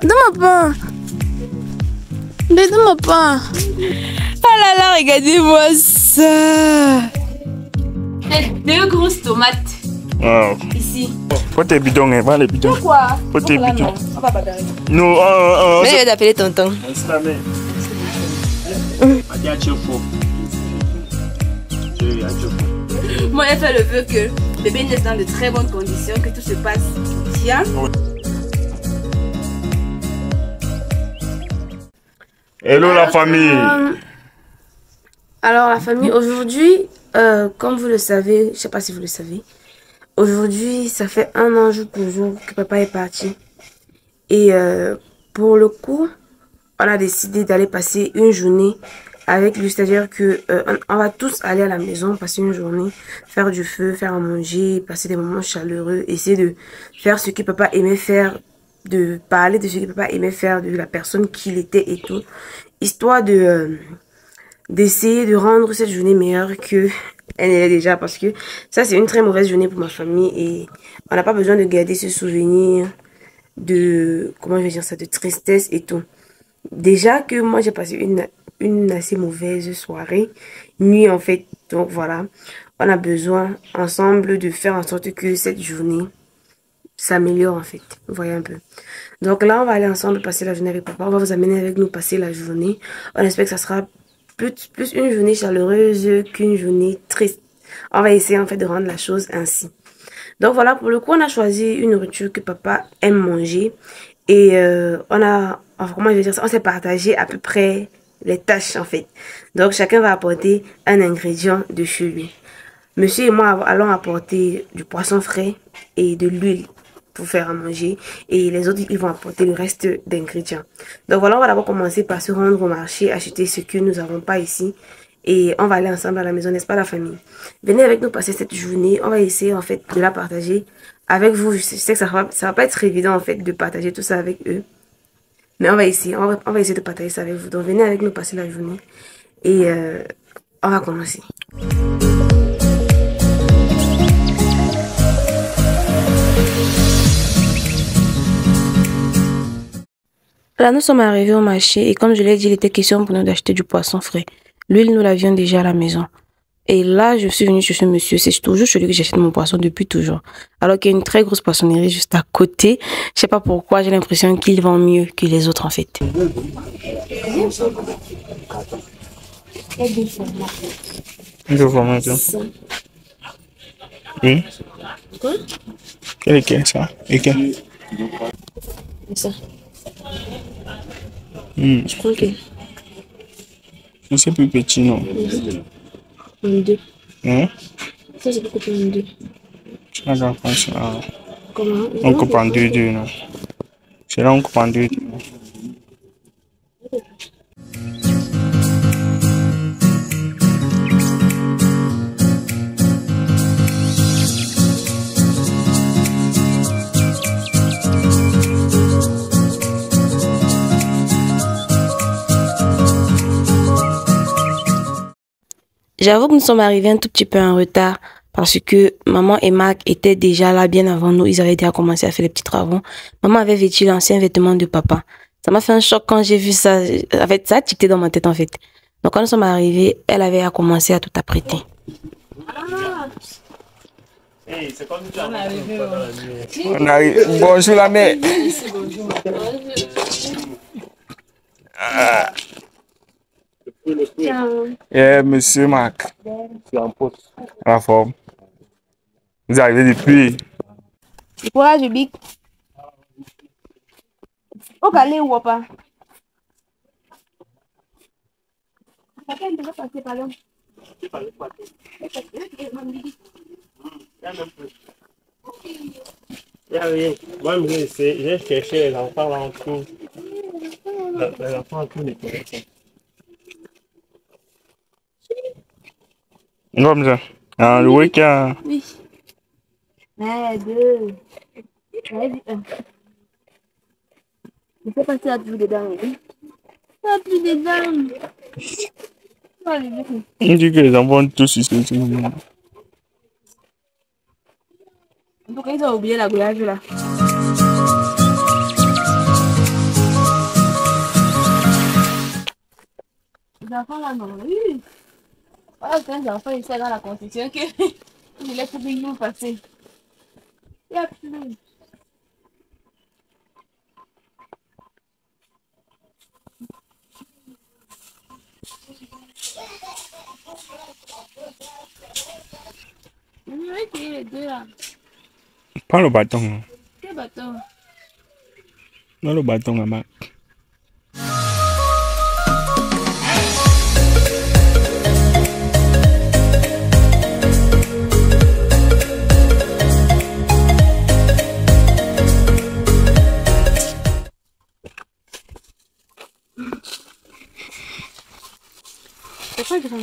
Donne-moi pas. Donne-moi pas. Oh là là, regardez-moi ça. Deux grosses tomates. Wow. Ici. Faut tes bidons, hein, va les bidons. Pourquoi? Faut tes bidons. On va bagarrer. Non, Mais je vais t'appeler tonton. Moi, j'ai fait le vœu que le bébé naisse dans de très bonnes conditions, que tout se passe bien. Hello la famille. Alors la famille, aujourd'hui, comme vous le savez, je sais pas si vous le savez, aujourd'hui ça fait 1 an jour pour jour que papa est parti. Et pour le coup, on a décidé d'aller passer une journée avec lui, c'est-à-dire que on va tous aller à la maison, passer une journée, faire du feu, faire à manger, passer des moments chaleureux, essayer de faire ce que papa aimait faire, de parler de ce que papa aimait faire, de la personne qu'il était et tout, histoire de d'essayer de rendre cette journée meilleure que elle est déjà, parce que ça c'est une très mauvaise journée pour ma famille et on n'a pas besoin de garder ce souvenir de, comment je vais dire ça, de tristesse et tout. Déjà que moi j'ai passé une assez mauvaise soirée, nuit en fait, donc voilà, on a besoin ensemble de faire en sorte que cette journée s'améliore en fait, vous voyez un peu. Donc là on va aller ensemble passer la journée avec papa, on va vous amener avec nous passer la journée, on espère que ça sera plus une journée chaleureuse qu'une journée triste. On va essayer en fait de rendre la chose ainsi. Donc voilà, pour le coup on a choisi une nourriture que papa aime manger et comment je vais dire ça, on s'est partagé à peu près les tâches en fait. Donc chacun va apporter un ingrédient de chez lui. Monsieur et moi allons apporter du poisson frais et de l'huile pour faire à manger. Et les autres, ils vont apporter le reste d'ingrédients. Donc voilà, on va d'abord commencer par se rendre au marché, acheter ce que nous n'avons pas ici. Et on va aller ensemble à la maison, n'est-ce pas la famille? Venez avec nous passer cette journée. On va essayer en fait de la partager avec vous. Je sais que ça va pas être évident en fait de partager tout ça avec eux. Mais on va essayer, on va essayer de partager ça avec vous. Donc venez avec nous passer la journée. Et on va commencer. Là, nous sommes arrivés au marché et comme je l'ai dit, il était question pour nous d'acheter du poisson frais. L'huile, nous l'avions déjà à la maison. Et là, je suis venue chez ce monsieur. C'est toujours chez lui que j'achète mon poisson depuis toujours. Alors qu'il y a une très grosse poissonnerie juste à côté. Je sais pas pourquoi, j'ai l'impression qu'il vend mieux que les autres en fait. Deux formats. Oui. Quoi? Quel est ça? Et quel? Ça. Je crois que... C'est plus petit, non? En deux. Hein? Ça, c'est beaucoup plus en deux. Je regarde pas ça. Comment? On coupe en deux, non? C'est là on coupe en deux. J'avoue que nous sommes arrivés un tout petit peu en retard parce que maman et Marc étaient déjà là bien avant nous. Ils avaient déjà commencé à faire les petits travaux. Maman avait vêtu l'ancien vêtement de papa. Ça m'a fait un choc quand j'ai vu ça. En fait, ça a ticté dans ma tête en fait. Donc quand nous sommes arrivés, elle avait commencé à tout apprêter. Hey, c'est comme on arrive. Bonjour la mère. Monsieur Marc. C'est en poste. À la forme. Vous arrivez depuis. Courage, Big. Au calé ou pas? Moi, j'ai cherché les enfants là en tout. Les enfants en tout, les connaissances. Comme ça. Le week-end. Oui. Un, deux. Vas-y, un. Je sais pas si tu as plus dedans. Tu as plus dedans. On dit que les enfants ont tous ici. En tout cas, ils ont oublié la goulage là. enfants là, non. Oui. Voilà, c'est un enfant ici dans la construction que je laisse les gens passer. Il n'y a plus. Oui, les deux là. Prends le bâton. Quel bâton? Non, le bâton, maman. C'est pas grand.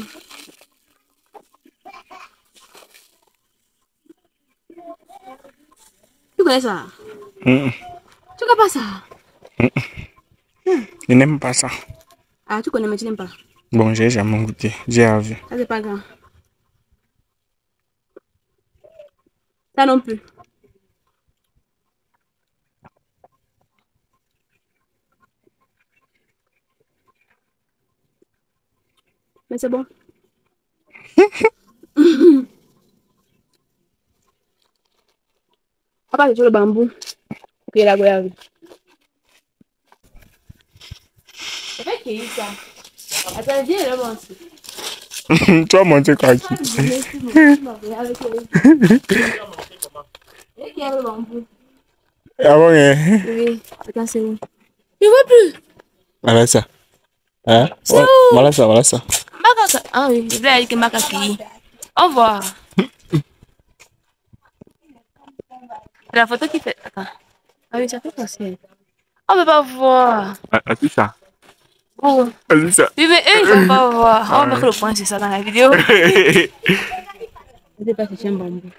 Tu connais ça? Mm. Tu connais pas ça? Je n'aime pas ça. Ah, tu connais mais tu n'aimes pas. Bon, j'ai jamais goûté. J'ai vu. Ça, c'est pas grand. Ça non plus. Mais c'est bon. On va le bambou. Puis la goyave. C'est vrai qu'il y a eu ça. Attends, viens là, moi aussi. Tu vas monter quoi ici? Ah bon, hein? Oui, attends, c'est où? Je vois plus. Voilà ça. Hein? C'est Ouais, où? voilà ça, voilà ça. Makaka. Ah oui, je voulais dire que Makaki. Au revoir. C'est la photo qui fait. Attends. Ah oui, ça fait penser. On peut pas voir. Ah, c'est ça. Oh. Ah, c'est ça. Oui, mais eux, ils vont pas voir. On va mettre le point sur ça dans la vidéo. Je sais pas si c'est un bambou.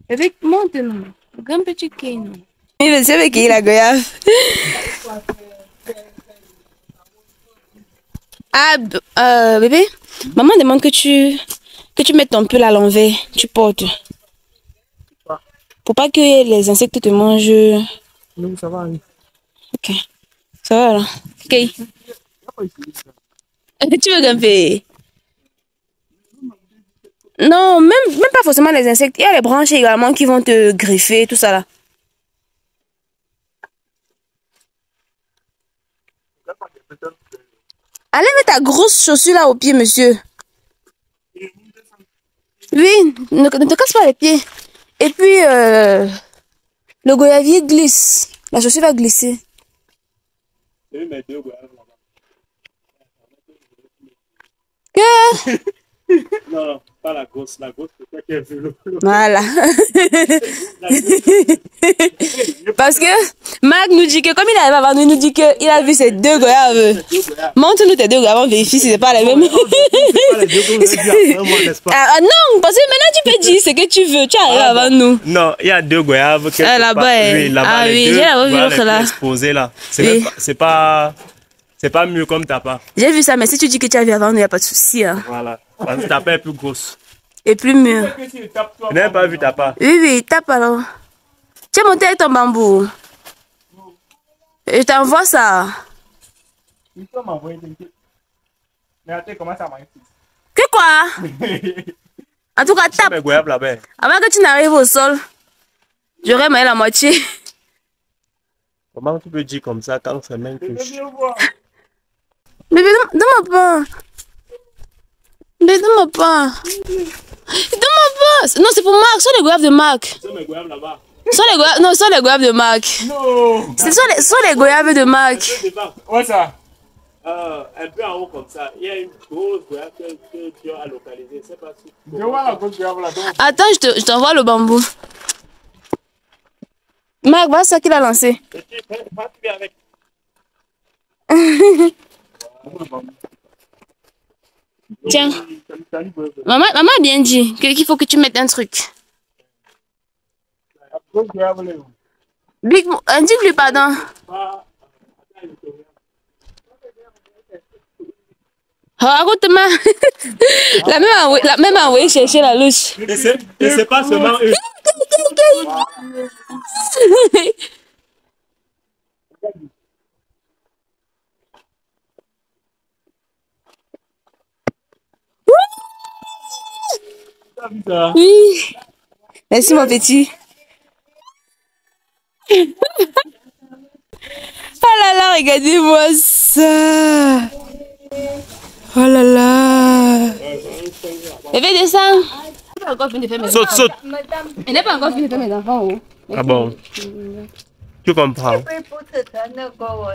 Avec maintenant. Un petit cane. Oui, mais c'est avec qui la goyave? Ah, bébé, maman demande que tu mettes ton pull à l'envers, tu portes. Pour pas que les insectes te mangent. Non, ça va. Ok, ça va alors. Ok. Tu veux grimper? Non, même pas forcément les insectes. Il y a les branches également qui vont te griffer, tout ça là. Allez, mets ta grosse chaussure là au pied, monsieur. Oui, ne te casse pas les pieds. Et puis, le goyavier glisse. La chaussure va glisser. Que? Non, pas la grosse. La grosse, c'est toi qui as vu le Voilà. Parce que Marc nous dit que, comme il arrive avant nous, il nous dit qu'il a vu ces deux goyaves. Montre-nous tes deux goyaves, on vérifie si c'est pas les mêmes. Ah non, parce que maintenant tu peux dire ce que tu veux. Tu arrives avant nous. Non, il y a deux goyaves. Ah, là-bas, oui, là-bas, ah les oui, deux, j'ai la vu voilà, l'autre là. exposés là. Oui. C'est pas mieux comme ta part. J'ai vu ça, mais si tu dis que tu as vu avant nous, il n'y a pas de souci. Hein. Voilà. Parce que ta part est plus grosse. Et plus mieux. Je n'ai pas vu ta part. Oui, oui, tape alors. Tu es monté avec ton bambou. Je t'envoie ça. Il faut m'envoyer des trucs. Mais attends, comment ça marche? Que quoi? En tout cas, tape. Mes goyaves là-bas. Avant que tu n'arrives au sol, j'aurais maillé la moitié. Comment tu peux dire comme ça quand c'est même touche? Bébé, donne-moi pas. Bébé, donne-moi pas. Donne-moi pas. Non, c'est pour Marc. Ce sont les goyaves de Marc. C'est mes goyaves là-bas. Non, ce sont les goyaves de Marc. Non! Ce sont les goyaves de Marc. Ouais, ça. Un peu en haut comme ça. Il y a une grosse goyave que tu as localisée. C'est pas si. Je vois la grosse goyave là. Attends, je t'envoie le bambou. Marc, voilà ça qu'il a lancé. Pas avec. Tiens. Maman a bien dit qu'il faut que tu mettes un truc. Dis-lui pardon. Raconte-moi. La même a envoyé chercher la louche. Et c'est pas seulement eux. Oui. Merci mon petit. Oh là là, regardez-moi ça. Oh là là. Bébé, descends. Saute, saute. Il n'est pas encore fini de faire mes enfants. Ah bon. Tu comprends.